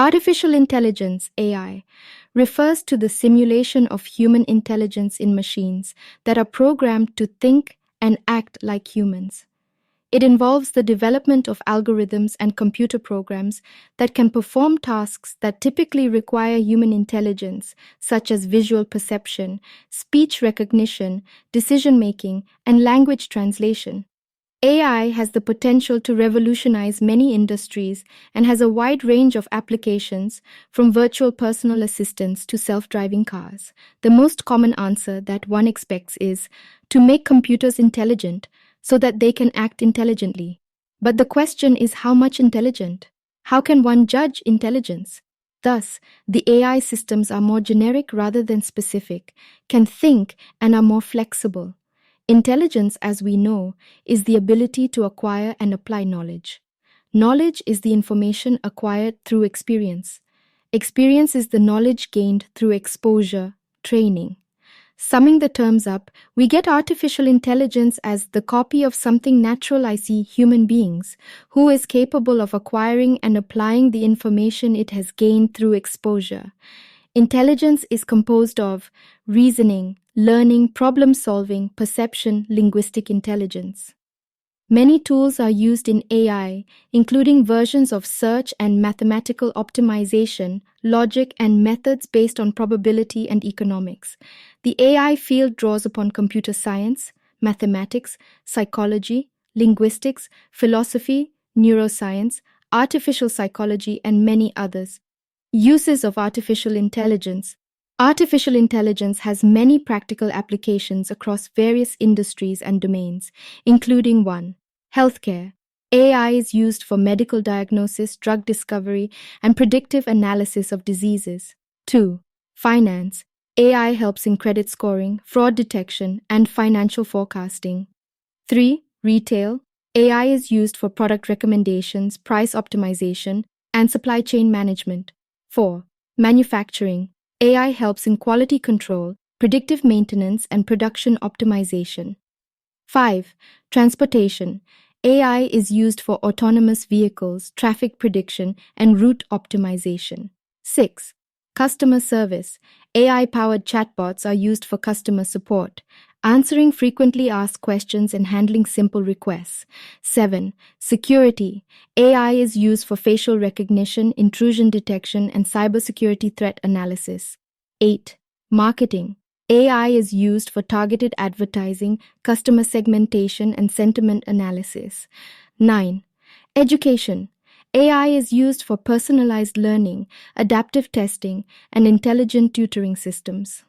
Artificial intelligence, AI, refers to the simulation of human intelligence in machines that are programmed to think and act like humans. It involves the development of algorithms and computer programs that can perform tasks that typically require human intelligence, such as visual perception, speech recognition, decision-making, and language translation. AI has the potential to revolutionize many industries and has a wide range of applications, from virtual personal assistants to self-driving cars. The most common answer that one expects is to make computers intelligent so that they can act intelligently. But the question is, how much intelligent? How can one judge intelligence? Thus, the AI systems are more generic rather than specific, can think, and are more flexible. Intelligence, as we know, is the ability to acquire and apply knowledge. Knowledge is the information acquired through experience. Experience is the knowledge gained through exposure, training. Summing the terms up, we get artificial intelligence as the copy of something natural, i.e., human beings, who is capable of acquiring and applying the information it has gained through exposure. Intelligence is composed of reasoning, learning, problem-solving, perception, linguistic intelligence. Many tools are used in AI, including versions of search and mathematical optimization, logic, and methods based on probability and economics. The AI field draws upon computer science, mathematics, psychology, linguistics, philosophy, neuroscience, artificial psychology, and many others. Uses of artificial intelligence. Artificial intelligence has many practical applications across various industries and domains, including 1. Healthcare. AI is used for medical diagnosis, drug discovery, and predictive analysis of diseases. 2. Finance. AI helps in credit scoring, fraud detection, and financial forecasting. 3. Retail. AI is used for product recommendations, price optimization, and supply chain management. 4. Manufacturing. AI helps in quality control, predictive maintenance, and production optimization. 5. Transportation. AI is used for autonomous vehicles, traffic prediction, and route optimization. 6. Customer service. AI-powered chatbots are used for customer support, answering frequently asked questions and handling simple requests. 7. Security. AI is used for facial recognition, intrusion detection, and cybersecurity threat analysis. 8. Marketing. AI is used for targeted advertising, customer segmentation, and sentiment analysis. 9. Education. AI is used for personalized learning, adaptive testing, and intelligent tutoring systems.